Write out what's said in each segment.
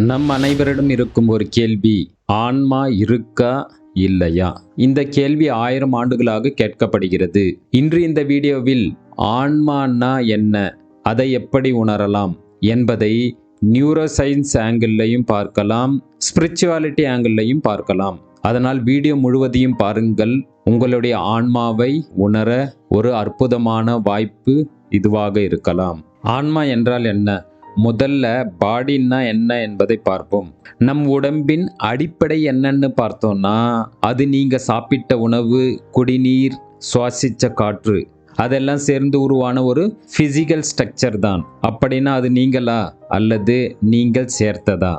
நம் அனைவரிடம் இருக்கும் ஒரு கேள்வி, ஆன்மா இருக்கா இல்லையா? இந்த கேள்வி 1000 ஆண்டுகளாக கேட்கப்படுகிறது. இன்று இந்த வீடியோவில் ஆன்மான்னா என்ன, அதை எப்படி உணரலாம் என்பதை நியூரோ சயின்ஸ் ஆங்கிள்லையும் பார்க்கலாம், ஸ்பிரிச்சுவாலிட்டி ஆங்கிள்லையும் பார்க்கலாம். அதனால் வீடியோ முழுவதையும் பாருங்கள். உங்களுடைய ஆன்மாவை உணர ஒரு அற்புதமான வாய்ப்பு இதுவாக இருக்கலாம். ஆன்மா என்றால் என்ன? முதல்ல பாடின்னா என்ன என்பதை பார்ப்போம். நம் உடம்பின் அடிப்படை என்னன்னு பார்த்தோம்னா, அது நீங்க சாப்பிட்ட உணவு, குடிநீர், சுவாசிச்ச காற்று, அதெல்லாம் சேர்ந்து உருவான ஒரு பிசிக்கல் ஸ்ட்ரக்சர் தான். அப்படின்னா அது நீங்களா அல்லது நீங்கள் சேர்த்ததா?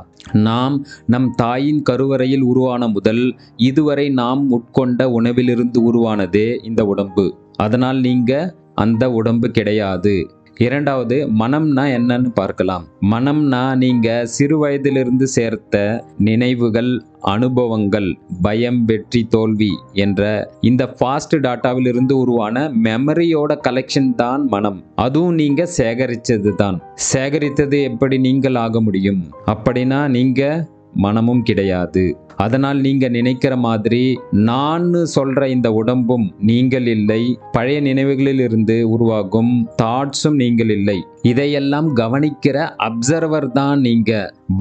நாம் நம் தாயின் கருவறையில் உருவான முதல் இதுவரை நாம் உட்கொண்ட உணவிலிருந்து உருவானதே இந்த உடம்பு. அதனால் நீங்க அந்த உடம்பு கிடையாது. இரண்டாவது, மனம்னா என்னன்னு பார்க்கலாம். மனம்னா நீங்க சிறு வயதிலிருந்து சேர்த்த நினைவுகள், அனுபவங்கள், பயம், வெற்றி, தோல்வி என்ற இந்த ஃபாஸ்ட் டாட்டாவிலிருந்து உருவான மெமரியோட கலெக்ஷன் தான் மனம். அதுவும் நீங்க சேகரிச்சது தான். சேகரித்தது எப்படி நீங்கள் ஆக முடியும்? அப்படின்னா நீங்க மனமும் கிடையாது. அதனால் நீங்க நினைக்கிற மாதிரி நான் சொல்ற இந்த உடம்பும் நீங்கள் இல்லை. பழைய நினைவுகளில் இருந்து உருவாகும் தாட்ஸும் நீங்கள் இல்லை. இதையெல்லாம் கவனிக்கிற அப்சர்வர் தான் நீங்க.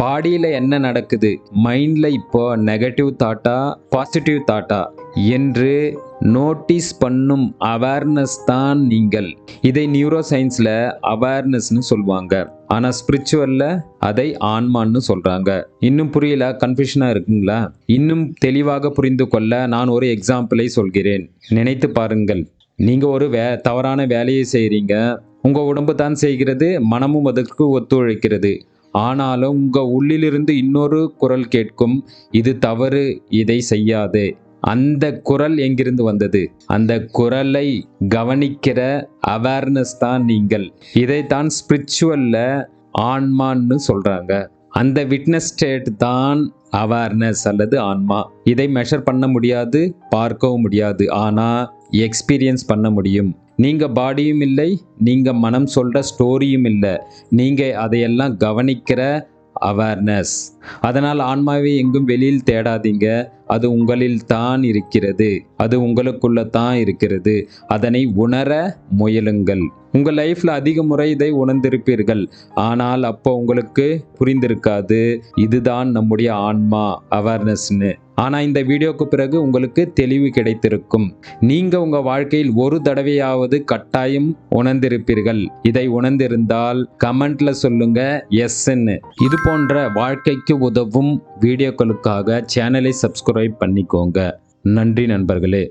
பாடியில என்ன நடக்குது, மைண்ட்ல இப்போ நெகட்டிவ் தாட்டா பாசிட்டிவ் தாட்டா என்று நோட்டீஸ் பண்ணும் அவேர்னஸ் தான் நீங்கள். இதை நியூரோ சயின்ஸ்ல அவேர்னஸ்னு சொல்லுவாங்க. ஆனா ஸ்பிரிச்சுவல்ல அதை ஆன்மான்னு சொல்றாங்க. இன்னும் புரியல, கன்ஃபியூஷனா இருக்குங்களா? இன்னும் தெளிவாக புரிந்து கொள்ள நான் ஒரு எக்ஸாம்பிளை சொல்கிறேன். நினைத்து பாருங்கள். நீங்க ஒரு தவறான வேலையை செய்றீங்க. உங்க உடம்பு தான் செய்கிறது, மனமும் அதற்கு ஒத்துழைக்கிறது. ஆனாலும் உங்க உள்ளிலிருந்து இன்னொரு குரல் கேட்கும், இது தவறு, இதை செய்யாதே. அந்த குரல் எங்கிருந்து வந்தது? அந்த குரலை கவனிக்கிற அவேர்னஸ் தான் நீங்கள். இதைத்தான் ஸ்பிரிச்சுவல்ல ஆன்மான்னு சொல்றாங்க. அந்த விட்னஸ் ஸ்டேட் தான் அவேர்னஸ் அல்லது ஆன்மா. இதை மெஷர் பண்ண முடியாது, பார்க்கவும் முடியாது. ஆனா எக்ஸ்பீரியன்ஸ் பண்ண முடியும். நீங்க பாடியும் இல்லை, நீங்க மனம் சொல்ற ஸ்டோரியும் இல்லை. நீங்க அதையெல்லாம் கவனிக்கிற அவேர்னஸ். அதனால் ஆன்மாவை எங்கும் வெளியில் தேடாதீங்க. அது உங்களில் தான் இருக்கிறது. அது உங்களுக்குள்ள தான் இருக்கிறது. அதனை உணர முயலுங்கள். உங்க லைஃப்ல அதிக முறை இதை உணர்ந்திருப்பீர்கள். ஆனால் அப்போ உங்களுக்கு புரிந்திருக்காது, இதுதான் நம்முடைய ஆன்மா அவேர்னஸ்னு. ஆனா இந்த வீடியோக்கு பிறகு உங்களுக்கு தெளிவு கிடைத்திருக்கும். நீங்க உங்க வாழ்க்கையில் ஒரு தடவையாவது கட்டாயம் உணர்ந்திருப்பீர்கள். இதை உணர்ந்திருந்தால் கமெண்ட்ல சொல்லுங்க எஸ்ன்னு. இது போன்ற வாழ்க்கைக்கு உதவும் வீடியோக்களுக்காக சேனலை சப்ஸ்கிரைப் பண்ணிக்கோங்க. நன்றி நண்பர்களே.